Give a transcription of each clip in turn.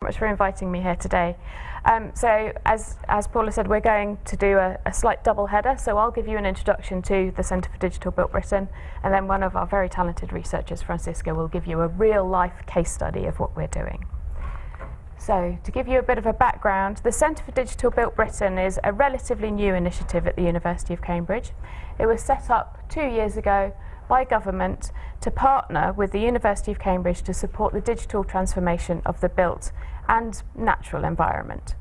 Much for inviting me here today. So as Paula said, we're going to do a slight double header. So I'll give you an introduction to the Centre for Digital Built Britain, and then one of our very talented researchers, Francisca, will give you a real life case study of what we're doing. So to give you a bit of a background, the Centre for Digital Built Britain is a relatively new initiative at the University of Cambridge. It was set up 2 years ago by government to partner with the University of Cambridge to support the digital transformation of the built and natural environment.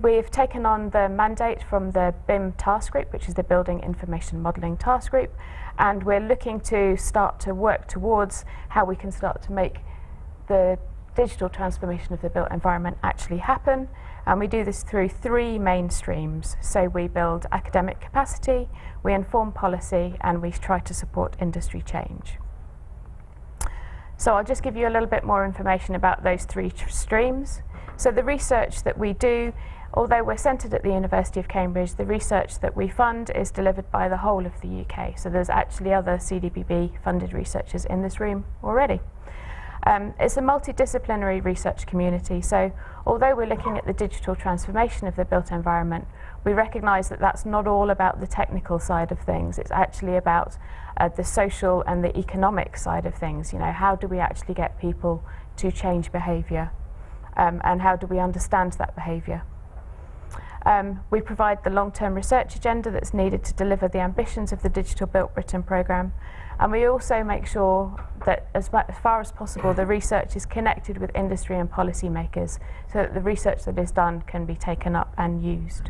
We've taken on the mandate from the BIM task group, which is the Building Information Modelling task group, and we're looking to start to work towards how we can start to make the digital transformation of the built environment actually happen. And we do this through 3 main streams. So we build academic capacity, we inform policy, and we try to support industry change. So I'll just give you a little bit more information about those 3 streams. So the research that we do, although we're centred at the University of Cambridge, the research that we fund is delivered by the whole of the UK. So there's actually other CDBB funded researchers in this room already. It's a multidisciplinary research community, so although we're looking at the digital transformation of the built environment, we recognise that that's not all about the technical side of things. It's actually about the social and the economic side of things. You know, how do we actually get people to change behaviour, and how do we understand that behaviour? We provide the long-term research agenda that's needed to deliver the ambitions of the Digital Built Britain programme, and we also make sure that as far as possible the research is connected with industry and policy makers so that the research that is done can be taken up and used.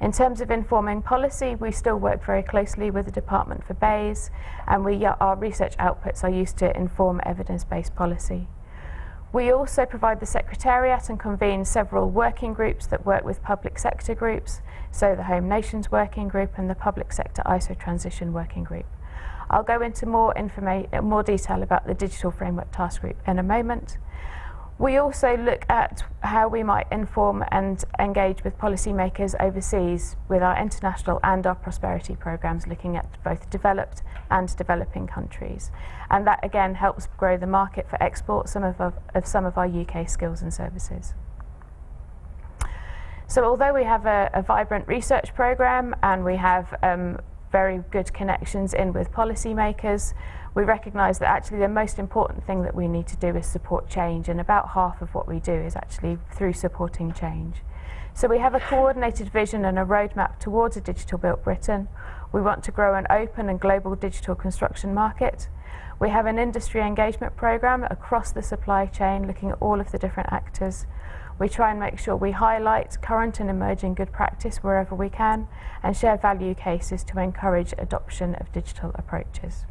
In terms of informing policy, we still work very closely with the Department for Bays, and our research outputs are used to inform evidence-based policy. We also provide the Secretariat and convene several working groups that work with public sector groups, so the Home Nations Working Group and the Public Sector ISO Transition Working Group. I'll go into more detail about the Digital Framework Task Group in a moment. We also look at how we might inform and engage with policymakers overseas with our international and our prosperity programmes, looking at both developed and developing countries. And that again helps grow the market for export of some of our UK skills and services. So although we have a vibrant research programme and we have very good connections in with policymakers, we recognise that actually the most important thing that we need to do is support change, and about half of what we do is actually through supporting change. So we have a coordinated vision and a roadmap towards a digital built Britain. We want to grow an open and global digital construction market. We have an industry engagement programme across the supply chain looking at all of the different actors. We try and make sure we highlight current and emerging good practice wherever we can and share value cases to encourage adoption of digital approaches.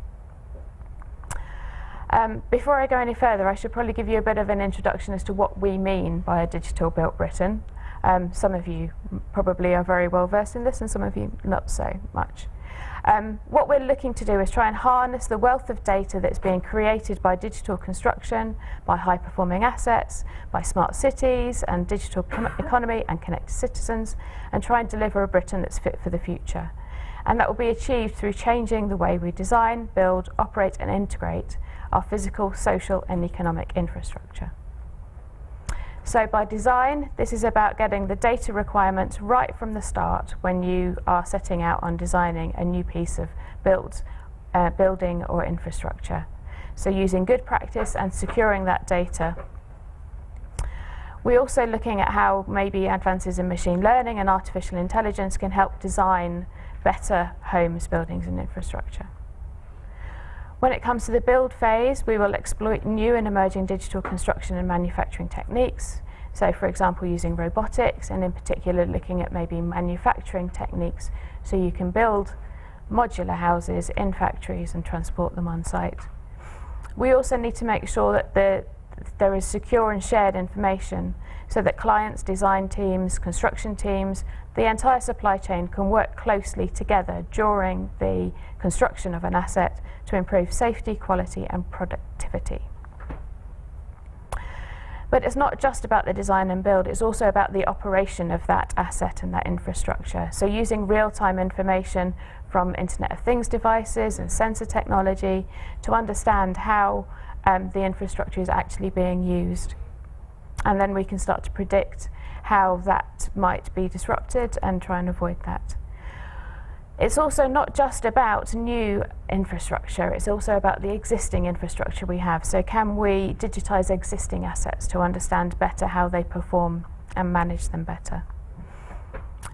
Before I go any further, I should probably give you a bit of an introduction as to what we mean by a digital built Britain. Some of you probably are very well versed in this and some of you not so much. What we're looking to do is try and harness the wealth of data that's being created by digital construction, by high-performing assets, by smart cities and digital economy and connected citizens, and try and deliver a Britain that's fit for the future. And that will be achieved through changing the way we design, build, operate and integrate our physical, social and economic infrastructure. So by design, this is about getting the data requirements right from the start when you are setting out on designing a new piece of building or infrastructure. So using good practice and securing that data. We're also looking at how maybe advances in machine learning and artificial intelligence can help design better homes, buildings and infrastructure. When it comes to the build phase, we will exploit new and emerging digital construction and manufacturing techniques. So for example, using robotics and in particular looking at maybe manufacturing techniques so you can build modular houses in factories and transport them on site. We also need to make sure that there is secure and shared information so that clients, design teams, construction teams, the entire supply chain can work closely together during the construction of an asset to improve safety, quality and productivity. But it's not just about the design and build, it's also about the operation of that asset and that infrastructure. So using real-time information from Internet of Things devices and sensor technology to understand how the infrastructure is actually being used. And then we can start to predict how that might be disrupted and try and avoid that. It's also not just about new infrastructure, it's also about the existing infrastructure we have. So can we digitise existing assets to understand better how they perform and manage them better?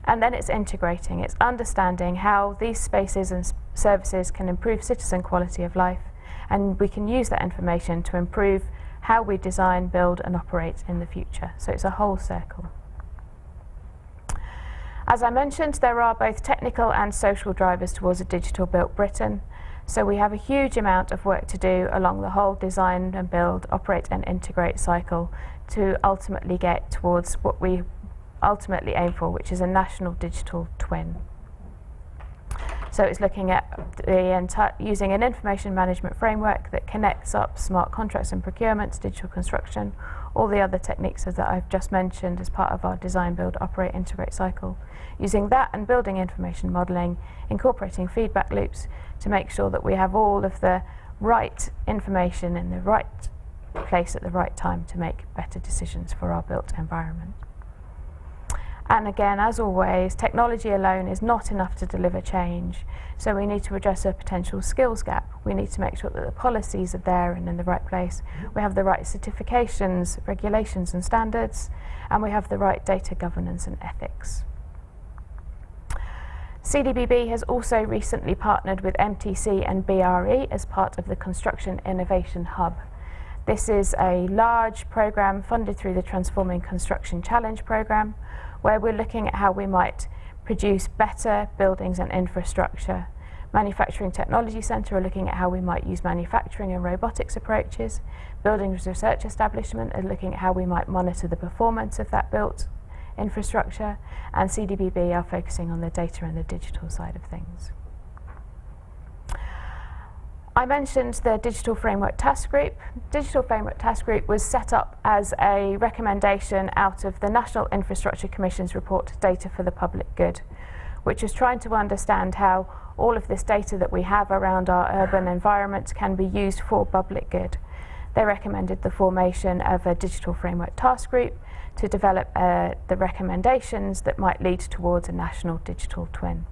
And then it's integrating, it's understanding how these spaces and services can improve citizen quality of life, and we can use that information to improve how we design, build and operate in the future. So it's a whole circle. As I mentioned, there are both technical and social drivers towards a digital built Britain. So we have a huge amount of work to do along the whole design and build, operate and integrate cycle to ultimately get towards what we ultimately aim for, which is a national digital twin. So it's looking at using an information management framework that connects up smart contracts and procurements, digital construction, all the other techniques that I've just mentioned as part of our design, build, operate, integrate cycle. Using that and building information modelling, incorporating feedback loops to make sure that we have all of the right information in the right place at the right time to make better decisions for our built environment. And again, as always, technology alone is not enough to deliver change. So we need to address a potential skills gap. We need to make sure that the policies are there and in the right place. We have the right certifications, regulations and standards, and we have the right data governance and ethics. CDBB has also recently partnered with MTC and BRE as part of the Construction Innovation Hub. This is a large programme funded through the Transforming Construction Challenge programme, where we're looking at how we might produce better buildings and infrastructure. Manufacturing Technology Centre are looking at how we might use manufacturing and robotics approaches. Buildings Research Establishment are looking at how we might monitor the performance of that built infrastructure, and CDBB are focusing on the data and the digital side of things. I mentioned the Digital Framework Task Group. Digital Framework Task Group was set up as a recommendation out of the National Infrastructure Commission's report, Data for the Public Good, which is trying to understand how all of this data that we have around our urban environments can be used for public good. They recommended the formation of a Digital Framework Task Group to develop the recommendations that might lead towards a national digital twin.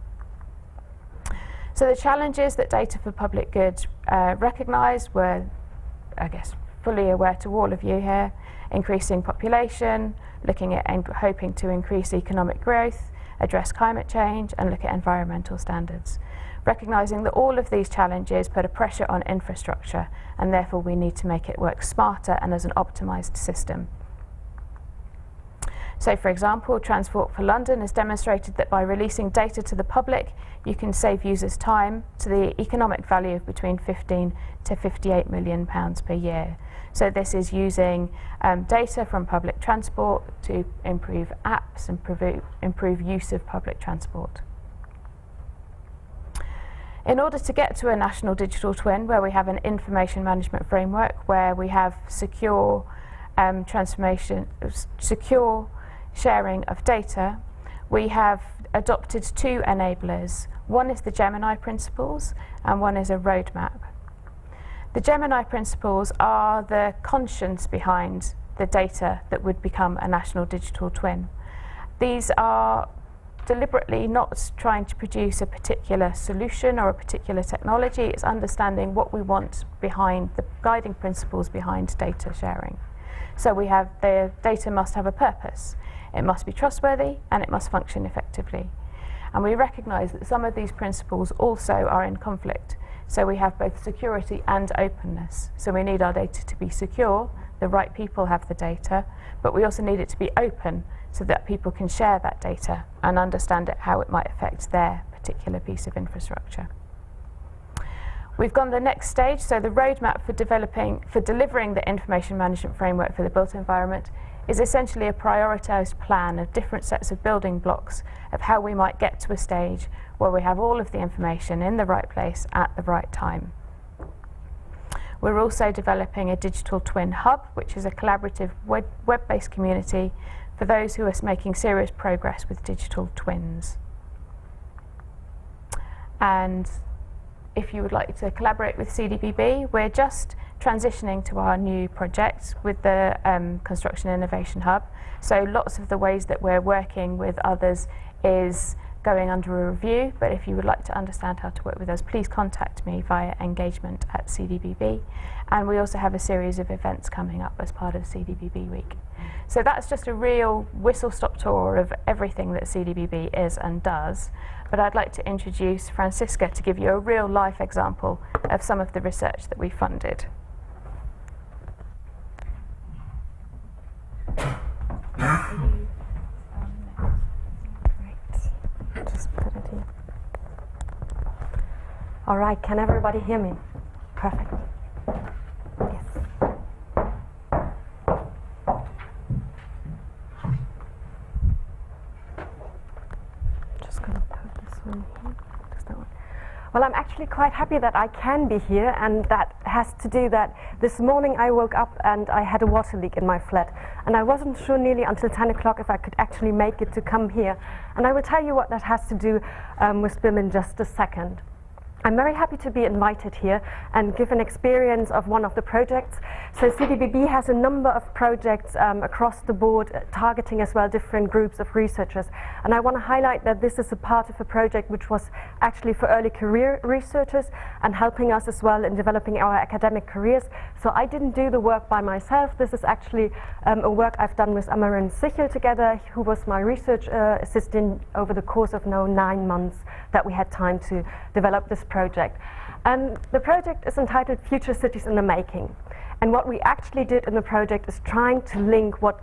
So the challenges that Data for Public Good recognised were, I guess, fully aware to all of you here: increasing population, looking at and hoping to increase economic growth, address climate change and look at environmental standards. Recognising that all of these challenges put a pressure on infrastructure, and therefore we need to make it work smarter and as an optimised system. So, for example, Transport for London has demonstrated that by releasing data to the public, you can save users time to the economic value of between £15 to £58 million per year. So this is using data from public transport to improve apps and improve use of public transport. In order to get to a national digital twin where we have an information management framework, where we have secure secure sharing of data, we have adopted two enablers. One is the Gemini principles and one is a roadmap. The Gemini principles are the conscience behind the data that would become a national digital twin. These are deliberately not trying to produce a particular solution or a particular technology. It's understanding what we want behind the guiding principles behind data sharing. So we have the data must have a purpose. It must be trustworthy and it must function effectively. And we recognise that some of these principles also are in conflict. So we have both security and openness. So we need our data to be secure, the right people have the data, but we also need it to be open so that people can share that data and understand it, how it might affect their particular piece of infrastructure. We've gone the next stage, so the roadmap for delivering the information management framework for the built environment is essentially a prioritised plan of different sets of building blocks of how we might get to a stage where we have all of the information in the right place at the right time. We're also developing a digital twin hub, which is a collaborative web-based community for those who are making serious progress with digital twins. And if you would like to collaborate with CDBB, we're just transitioning to our new project with the Construction Innovation Hub. So lots of the ways that we're working with others is going under a review, but if you would like to understand how to work with us, please contact me via engagement@CDBB. And we also have a series of events coming up as part of CDBB Week. So that's just a real whistle-stop tour of everything that CDBB is and does. But I'd like to introduce Francisca to give you a real-life example of some of the research that we funded. Just put it here. All right, can everybody hear me? Perfect. Yes. Just gonna put this one here. Just that one. Well, I'm actually quite happy that I can be here, and that has to do that this morning I woke up and I had a water leak in my flat, and I wasn't sure nearly until 10 o'clock if I could actually make it to come here. And I will tell you what that has to do with BIM in just a second. I'm very happy to be invited here and give an experience of one of the projects. So CDBB has a number of projects across the board, targeting as well different groups of researchers. And I want to highlight that this is a part of a project which was actually for early career researchers and helping us as well in developing our academic careers. So I didn't do the work by myself. This is actually a work I've done with Amaran Sichel together, who was my research assistant over the course of now 9 months that we had time to develop this project. And the project is entitled Future Cities in the Making. And what we actually did in the project is trying to link what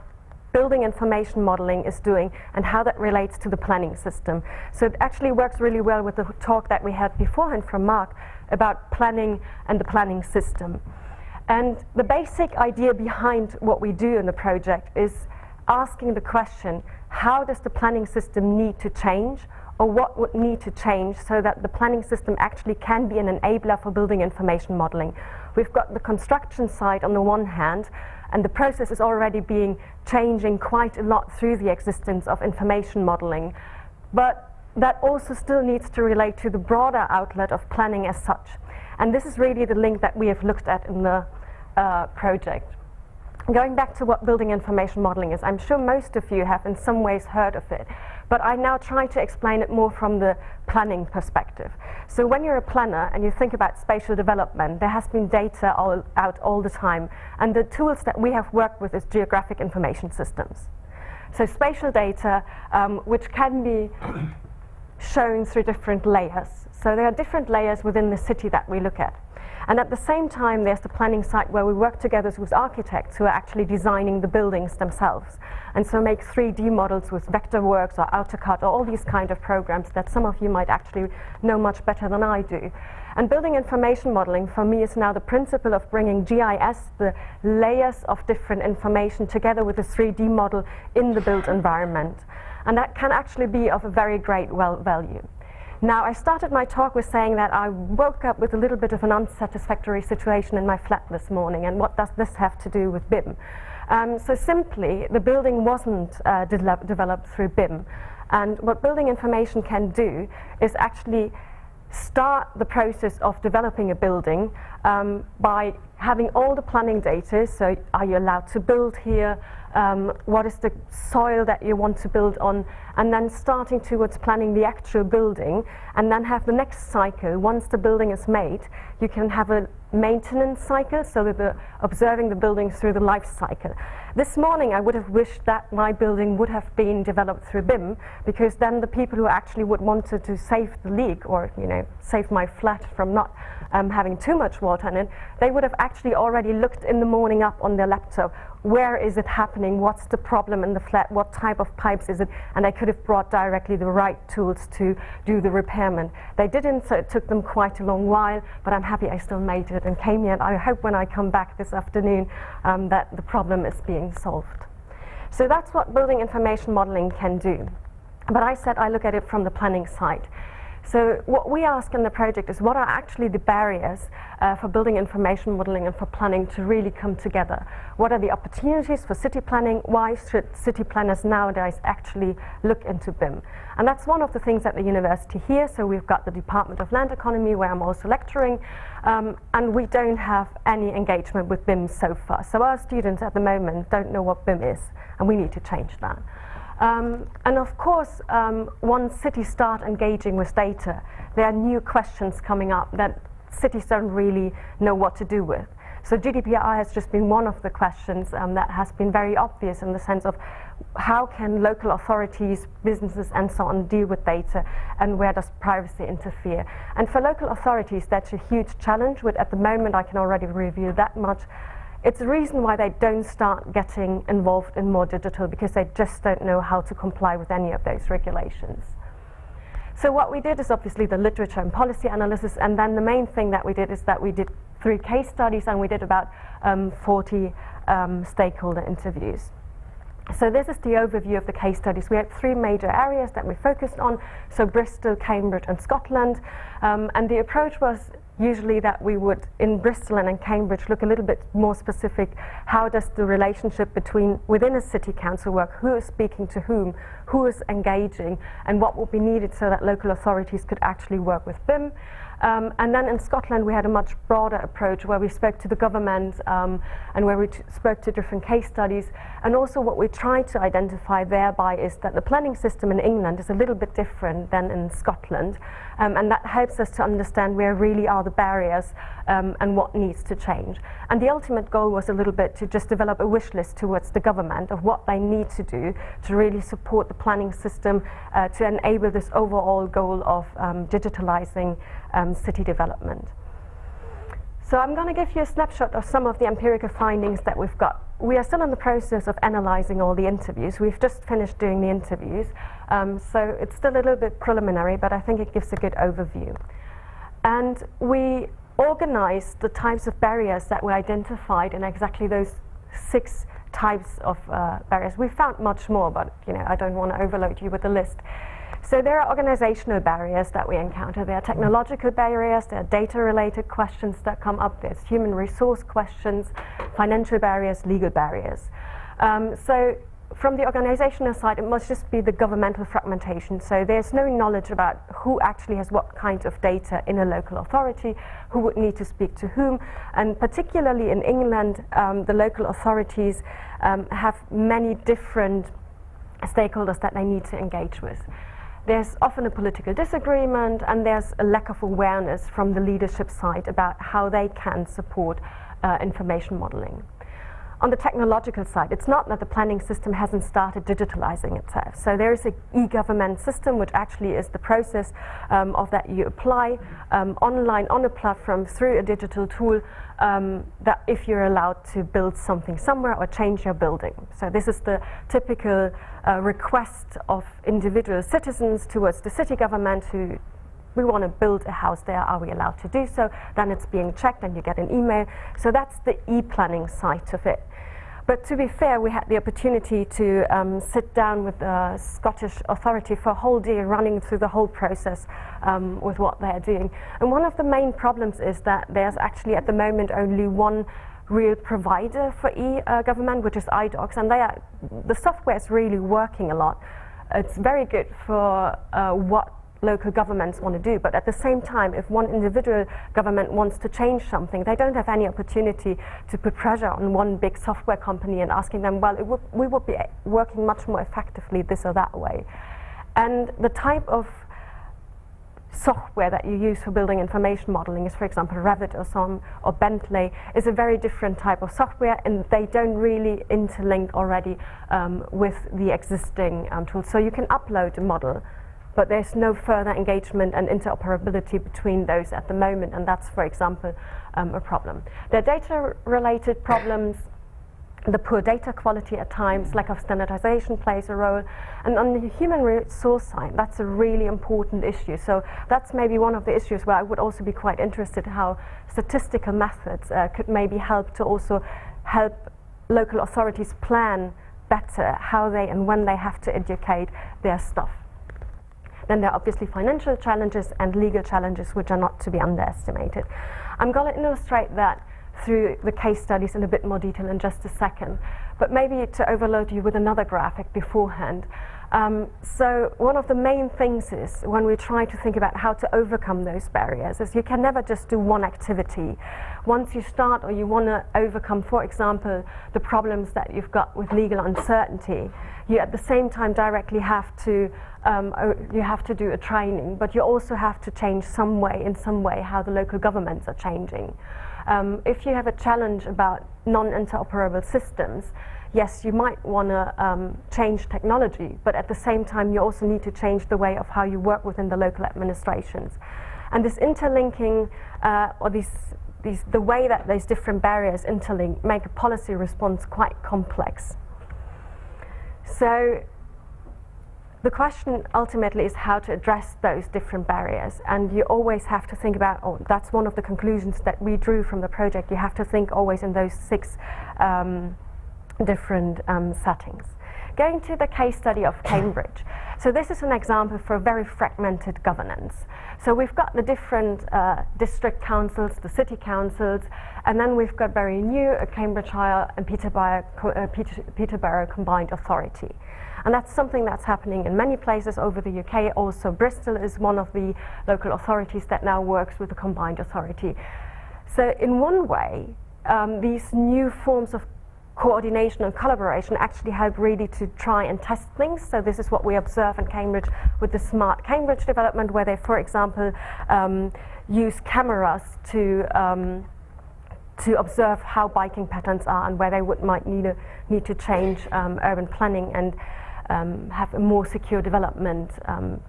building information modeling is doing and how that relates to the planning system. So it actually works really well with the talk that we had beforehand from Mark about planning and the planning system. And the basic idea behind what we do in the project is asking the question, how does the planning system need to change, or what would need to change so that the planning system actually can be an enabler for building information modeling. We've got the construction side on the one hand, and the process is already changing quite a lot through the existence of information modeling. But that also still needs to relate to the broader outlet of planning as such. And this is really the link that we have looked at in the project. Going back to what building information modeling is, I'm sure most of you have in some ways heard of it, but I now try to explain it more from the planning perspective. So when you're a planner and you think about spatial development, there has been data out all the time, and the tools that we have worked with is geographic information systems. So spatial data, which can be shown through different layers. So there are different layers within the city that we look at. And at the same time, there's the planning side where we work together with architects who are actually designing the buildings themselves. And so make 3D models with Vectorworks or AutoCAD or all these kind of programs that some of you might actually know much better than I do. And building information modeling for me is now the principle of bringing GIS, the layers of different information, together with a 3D model in the built environment. And that can actually be of a very great value. Now, I started my talk with saying that I woke up with a little bit of an unsatisfactory situation in my flat this morning, and what does this have to do with BIM? So simply, the building wasn't developed through BIM, and what building information can do is actually start the process of developing a building by having all the planning data. So are you allowed to build here? What is the soil that you want to build on? And then starting towards planning the actual building, and then have the next cycle. Once the building is made, you can have a maintenance cycle, so that observing the building through the life cycle. This morning I would have wished that my building would have been developed through BIM, because then the people who actually would want to save the leak, or save my flat from not having too much water in it, they would have actually already looked in the morning up on their laptop, where is it happening, what's the problem in the flat, what type of pipes is it, and they could have brought directly the right tools to do the repairment. They didn't, so it took them quite a long while, but I'm happy I still made it and came here, and I hope when I come back this afternoon that the problem is being solved. So that's what building information modeling can do. But I said I look at it from the planning side. So what we ask in the project is what are actually the barriers for building information modeling and for planning to really come together? What are the opportunities for city planning? Why should city planners nowadays actually look into BIM? And that's one of the things at the university here. So we've got the Department of Land Economy, where I'm also lecturing, and we don't have any engagement with BIM so far. So our students at the moment don't know what BIM is, and we need to change that. And of course, once cities start engaging with data, there are new questions coming up that cities don't really know what to do with. So GDPR has just been one of the questions that has been very obvious, in the sense of how can local authorities, businesses and so on deal with data, and where does privacy interfere? And for local authorities, that's a huge challenge, which at the moment I can already reveal that much. It's the reason why they don't start getting involved in more digital, because they just don't know how to comply with any of those regulations. So what we did is obviously the literature and policy analysis, and then the main thing that we did is that we did 3 case studies, and we did about 40 stakeholder interviews. So this is the overview of the case studies. We had 3 major areas that we focused on, so Bristol, Cambridge and Scotland, and the approach was usually that we would, in Bristol and in Cambridge, look a little bit more specific. How does the relationship within a city council work? Who is speaking to whom? Who is engaging? And what would be needed so that local authorities could actually work with BIM? And then in Scotland, we had a much broader approach, where we spoke to the government and where we spoke to different case studies. And also what we tried to identify thereby is that the planning system in England is a little bit different than in Scotland. And that helps us to understand where really are the barriers and what needs to change. And the ultimate goal was a little bit to just develop a wish list towards the government of what they need to do to really support the planning system to enable this overall goal of digitalizing city development. So I'm going to give you a snapshot of some of the empirical findings that we've got. We are still in the process of analyzing all the interviews. We've just finished doing the interviews, so it's still a little bit preliminary, but I think it gives a good overview. And we organized the types of barriers that we identified in exactly those 6 types of barriers. We found much more, but I don't want to overload you with the list. So there are organizational barriers that we encounter. There are technological barriers, there are data-related questions that come up, there's human resource questions, financial barriers, legal barriers. So from the organizational side, it must just be the governmental fragmentation. So there's no knowledge about who actually has what kind of data in a local authority, who would need to speak to whom. And particularly in England, the local authorities have many different stakeholders that they need to engage with. There's often a political disagreement, and there's a lack of awareness from the leadership side about how they can support information modeling. On the technological side, it's not that the planning system hasn't started digitalizing itself. So there is an e-government system, which actually is the process of that you apply online on a platform through a digital tool, that if you're allowed to build something somewhere or change your building. So this is the typical request of individual citizens towards the city government who we want to build a house there, are we allowed to do so? Then it's being checked and you get an email. So that's the e-planning side of it. But to be fair, we had the opportunity to sit down with the Scottish authority for a whole day, running through the whole process with what they're doing. And one of the main problems is that there's actually at the moment only one real provider for e-government, which is iDocs, and the software is really working a lot. It's very good for what local governments want to do, but at the same time, if one individual government wants to change something, they don't have any opportunity to put pressure on one big software company and asking them, well, we would be working much more effectively this or that way. And the type of software that you use for building information modeling is, for example, Revit or Bentley, is a very different type of software, and they don't really interlink already with the existing tools. So you can upload a model, but there's no further engagement and interoperability between those at the moment, and that's, for example, a problem. There are data-related problems, the poor data quality at times, lack of standardization plays a role, and on the human resource side, that's a really important issue. So that's maybe one of the issues where I would also be quite interested how statistical methods could maybe help to also help local authorities plan better how they and when they have to educate their staff. Then there are obviously financial challenges and legal challenges which are not to be underestimated. I'm going to illustrate that through the case studies in a bit more detail in just a second, but maybe to overload you with another graphic beforehand. So one of the main things is when we try to think about how to overcome those barriers is you can never just do one activity. Once you start or you want to overcome, for example, the problems that you've got with legal uncertainty, you at the same time directly have to do a training, but you also have to change in some way how the local governments are changing. If you have a challenge about non-interoperable systems, yes, you might want to change technology, but at the same time you also need to change the way of how you work within the local administrations. And this interlinking, or the way that these different barriers interlink, make a policy response quite complex. So the question ultimately is how to address those different barriers, and you always have to think about, that's one of the conclusions that we drew from the project, you have to think always in those 6 different settings. Going to the case study of Cambridge. So this is an example for a very fragmented governance. So we've got the different district councils, the city councils, and then we've got very new Cambridgeshire and Peterborough combined authority. And that's something that's happening in many places over the UK. Also, Bristol is one of the local authorities that now works with a combined authority. So in one way, these new forms of coordination and collaboration actually help really to try and test things. So this is what we observe in Cambridge with the Smart Cambridge development, where they, for example, use cameras to observe how biking patterns are and where they might need to change urban planning and have a more secure development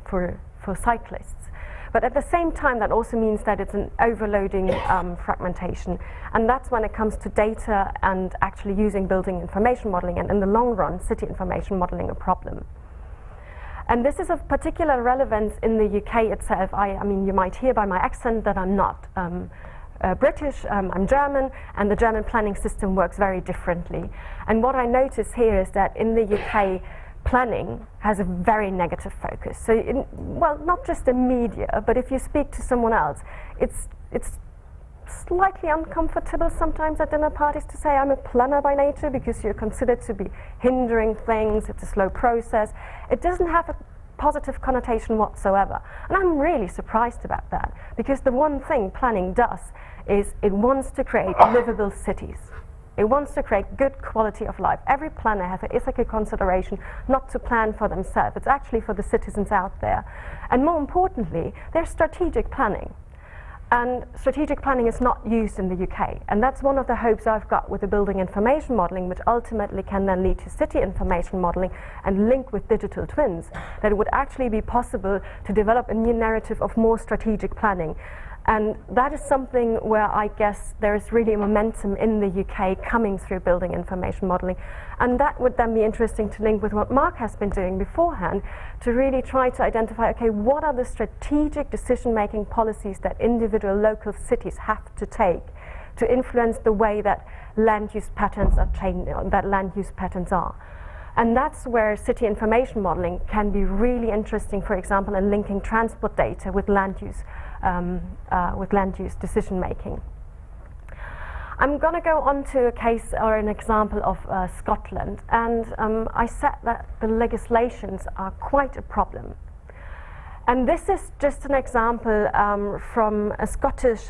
for cyclists. But at the same time, that also means that it's an overloading fragmentation. And that's when it comes to data and actually using building information modeling, and in the long run, city information modeling a problem. And this is of particular relevance in the UK itself. I mean, you might hear by my accent that I'm not British, I'm German, and the German planning system works very differently. And what I notice here is that in the UK, planning has a very negative focus. So, well, not just the media, but if you speak to someone else, it's slightly uncomfortable sometimes at dinner parties to say I'm a planner by nature, because you're considered to be hindering things, it's a slow process. It doesn't have a positive connotation whatsoever. And I'm really surprised about that, because the one thing planning does is it wants to create livable cities. It wants to create good quality of life. Every planner has an ethical consideration not to plan for themselves. It's actually for the citizens out there. And more importantly, there's strategic planning. And strategic planning is not used in the UK. And that's one of the hopes I've got with the building information modeling, which ultimately can then lead to city information modeling and link with digital twins, that it would actually be possible to develop a new narrative of more strategic planning. And that is something where I guess there is really a momentum in the UK coming through building information modeling. And that would then be interesting to link with what Mark has been doing beforehand, to really try to identify, okay, what are the strategic decision-making policies that individual local cities have to take to influence the way that land use patterns are are. And that's where city information modeling can be really interesting, for example, in linking transport data with land use decision making. I'm going to go on to a case or an example of Scotland, and I said that the legislations are quite a problem. And this is just an example from a Scottish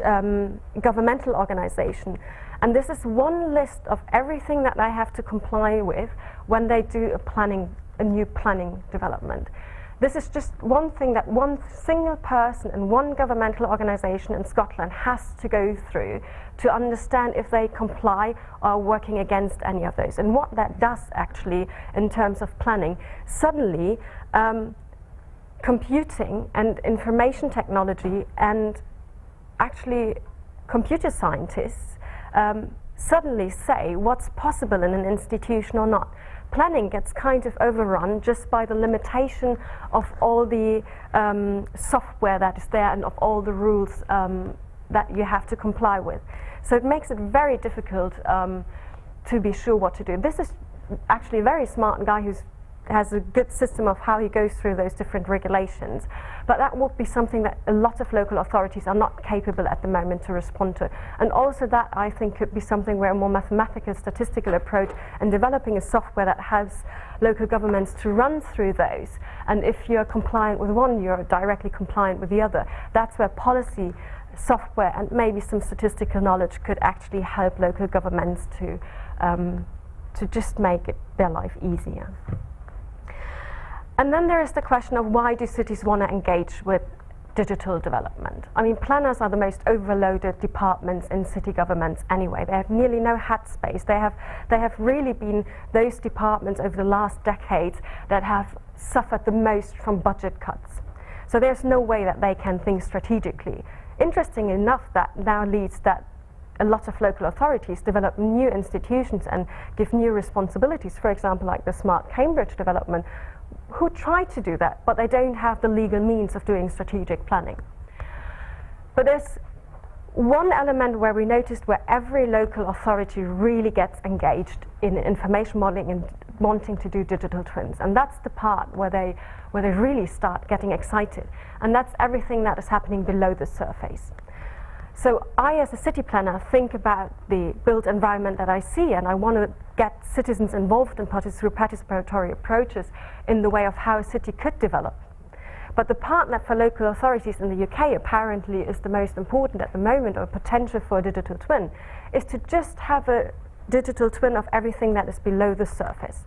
governmental organisation. And this is one list of everything that they have to comply with when they do a new planning development. This is just one thing that one single person and one governmental organisation in Scotland has to go through to understand if they comply or are working against any of those. And what that does actually in terms of planning, suddenly computing and information technology and actually computer scientists suddenly say what's possible in an institution or not. Planning gets kind of overrun just by the limitation of all the software that is there and of all the rules that you have to comply with. So it makes it very difficult to be sure what to do. This is actually a very smart guy who's has a good system of how he goes through those different regulations. But that would be something that a lot of local authorities are not capable at the moment to respond to. And also that, I think, could be something where a more mathematical, statistical approach and developing a software that helps local governments to run through those. And if you're compliant with one, you're directly compliant with the other. That's where policy, software, and maybe some statistical knowledge could actually help local governments to just make their life easier. And then there is the question of why do cities want to engage with digital development? I mean, planners are the most overloaded departments in city governments anyway. They have nearly no headspace. They have really been those departments over the last decades that have suffered the most from budget cuts. So there's no way that they can think strategically. Interesting enough, that now leads that a lot of local authorities develop new institutions and give new responsibilities, for example, like the Smart Cambridge development, who try to do that, but they don't have the legal means of doing strategic planning. But there's one element where we noticed where every local authority really gets engaged in information modeling and wanting to do digital twins, and that's the part where they really start getting excited, and that's everything that is happening below the surface. So I, as a city planner, think about the built environment that I see, and I want to get citizens involved in participatory approaches in the way of how a city could develop. But the part that for local authorities in the UK apparently is the most important at the moment, or potential for a digital twin, is to just have a digital twin of everything that is below the surface.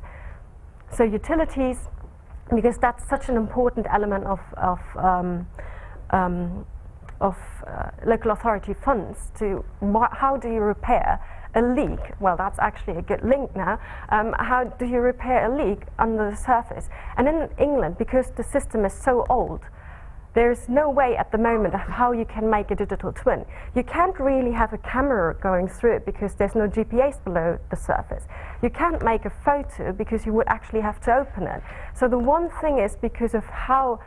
So utilities, because that's such an important element of local authority funds, to how do you repair a leak? Well, that's actually a good link now. How do you repair a leak under the surface? And in England, because the system is so old, there's no way at the moment of how you can make a digital twin. You can't really have a camera going through it because there's no GPS below the surface. You can't make a photo because you would actually have to open it. So the one thing is, because of how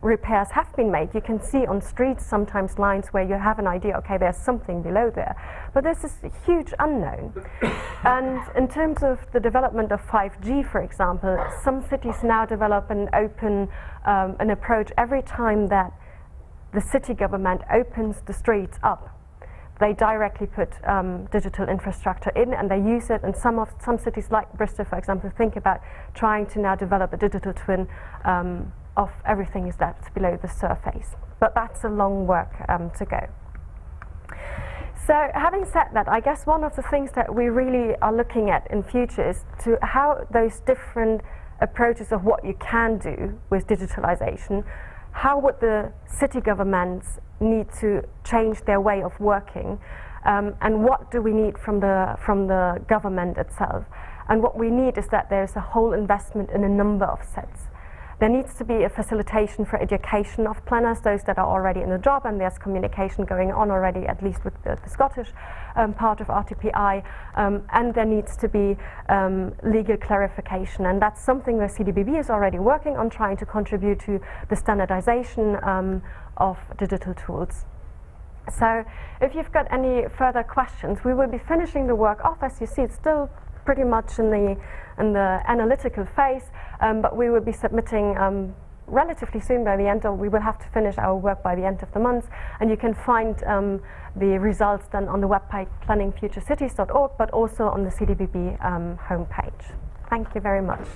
repairs have been made, you can see on streets sometimes lines where you have an idea, okay, there's something below there. But this is a huge unknown. And in terms of the development of 5G, for example, some cities now develop an open an approach every time that the city government opens the streets up. They directly put digital infrastructure in, and they use it. And some cities like Bristol, for example, think about trying to now develop a digital twin of everything that's below the surface. But that's a long work to go. So having said that, I guess one of the things that we really are looking at in future is to how those different approaches of what you can do with digitalization, how would the city governments need to change their way of working, and what do we need from the government itself. And what we need is that there's a whole investment in a number of sets. There needs to be a facilitation for education of planners, those that are already in the job, and there's communication going on already, at least with the Scottish part of RTPI, and there needs to be legal clarification, and that's something where CDBB is already working on, trying to contribute to the standardization of digital tools. So if you've got any further questions, we will be finishing the work off. As you see, it's still pretty much in the analytical phase, but we will be submitting relatively soon, by the end of, we will have to finish our work by the end of the month, and you can find the results then on the webpage planningfuturecities.org, but also on the CDBB homepage. Thank you very much.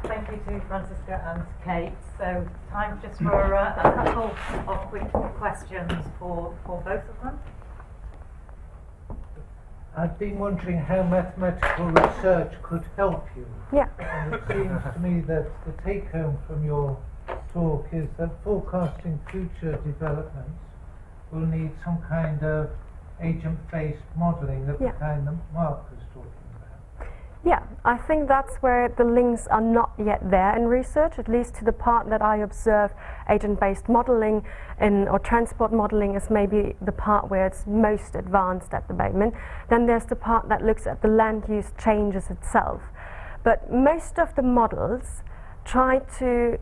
Thank you to Franziska and Kate. So time just for a couple of quick questions for both of them. I've been wondering how mathematical research could help you. Yeah. And it seems to me that the take-home from your talk is that forecasting future developments will need some kind of agent-based modelling of the kind that Mark was talking about. Yeah, I think that's where the links are not yet there in research, at least to the part that I observe. Agent-based modelling or transport modelling is maybe the part where it's most advanced at the moment. Then there's the part that looks at the land use changes itself. But most of the models try to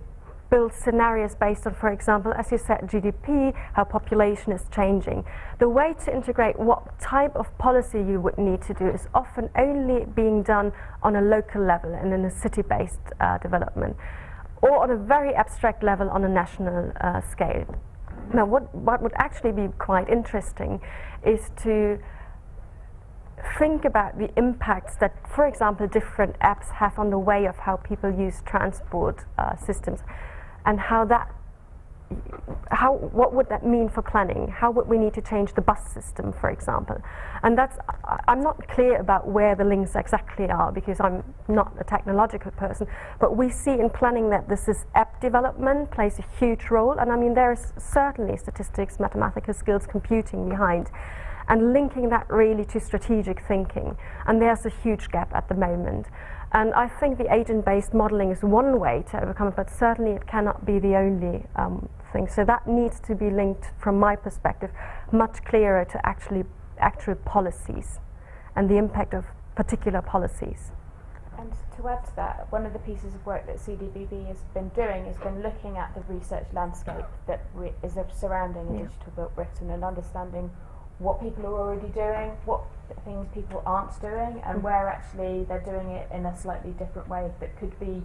build scenarios based on, for example, as you said, GDP, how population is changing. The way to integrate what type of policy you would need to do is often only being done on a local level and in a city-based development, or on a very abstract level on a national scale. Now, what would actually be quite interesting is to think about the impacts that, for example, different apps have on the way of how people use transport systems, and what would that mean for planning? How would we need to change the bus system, for example? And I'm not clear about where the links exactly are because I'm not a technological person, but we see in planning that app development plays a huge role, and I mean there is certainly statistics, mathematical skills, computing behind, and linking that really to strategic thinking. And there's a huge gap at the moment. And I think the agent-based modeling is one way to overcome it, but certainly it cannot be the only thing. So that needs to be linked, from my perspective, much clearer to actual policies and the impact of particular policies. And to add to that, one of the pieces of work that CDBB has been doing has been looking at the research landscape that is surrounding a digital built Britain and understanding what people are already doing, what things people aren't doing, and where actually they're doing it in a slightly different way that could be,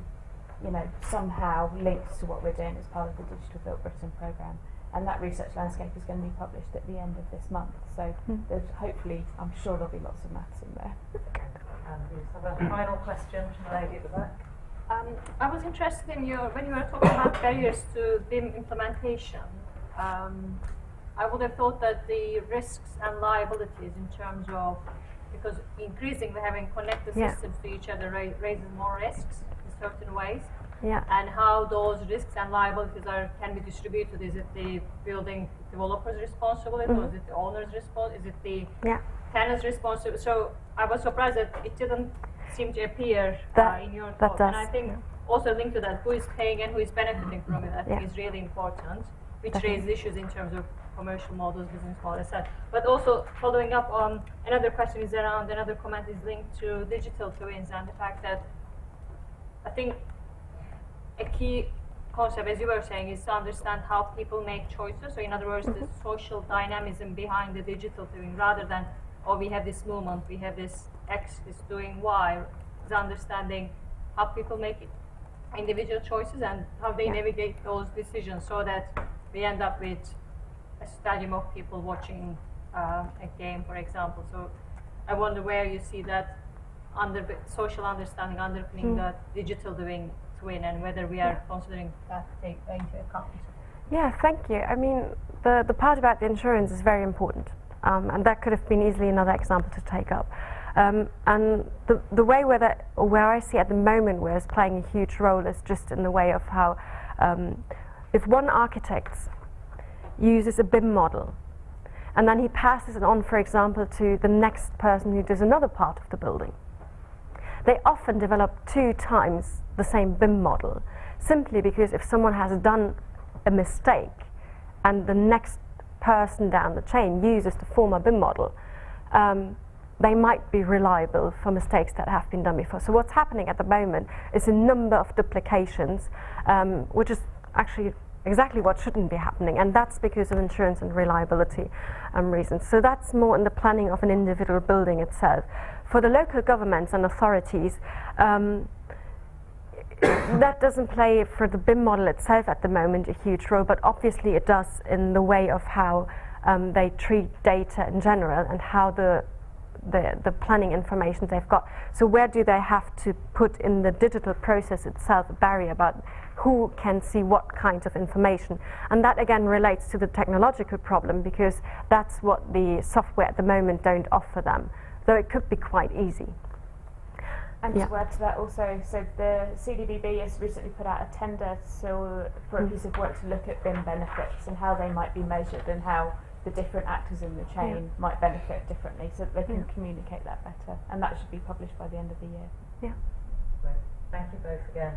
somehow linked to what we're doing as part of the Digital Built Britain programme. And that research landscape is going to be published at the end of this month. So there's hopefully, I'm sure there'll be lots of maths in there. And we have a final question from the lady at the back. I was interested in when you were talking about barriers to BIM implementation. I would have thought that the risks and liabilities in terms of, because increasingly having connected systems to each other raises more risks in certain ways, and how those risks and liabilities can be distributed. Is it the building developer's responsibility, or is it the owner's responsibility, is it the tenant's responsibility? So I was surprised that it didn't seem to appear in your talk. And I think also linked to that, who is paying and who is benefiting from it, I think is really important, which raises issues in terms of commercial models, business models, etc. But also following up on another question is around, another comment is linked to digital twins and the fact that I think a key concept, as you were saying, is to understand how people make choices. So in other words, the social dynamism behind the digital twin, rather than, oh, we have this movement, we have this X is doing Y, is understanding how people make individual choices and how they navigate those decisions so that we end up with a stadium of people watching a game, for example. So I wonder where you see that social understanding underpinning the digital twin, and whether we are considering that to take into account. Yeah, thank you. I mean, the part about the insurance is very important, and that could have been easily another example to take up. And the way where I see at the moment where it's playing a huge role is just in the way of how if one architect uses a BIM model and then he passes it on, for example, to the next person who does another part of the building, they often develop 2 times the same BIM model, simply because if someone has done a mistake and the next person down the chain uses the former BIM model, they might be reliable for mistakes that have been done before. So what's happening at the moment is a number of duplications, which is actually exactly what shouldn't be happening, and that's because of insurance and reliability reasons. So that's more in the planning of an individual building itself. For the local governments and authorities, that doesn't play for the BIM model itself at the moment a huge role, but obviously it does in the way of how they treat data in general and how the planning information they've got. So where do they have to put in the digital process itself a barrier about who can see what kind of information? And that again relates to the technological problem, because that's what the software at the moment don't offer them, though it could be quite easy. And to add to that also, so the CDBB has recently put out a tender for a piece of work to look at BIM benefits and how they might be measured and how the different actors in the chain might benefit differently, so that they can communicate that better. And that should be published by the end of the year. Great. Thank you both again.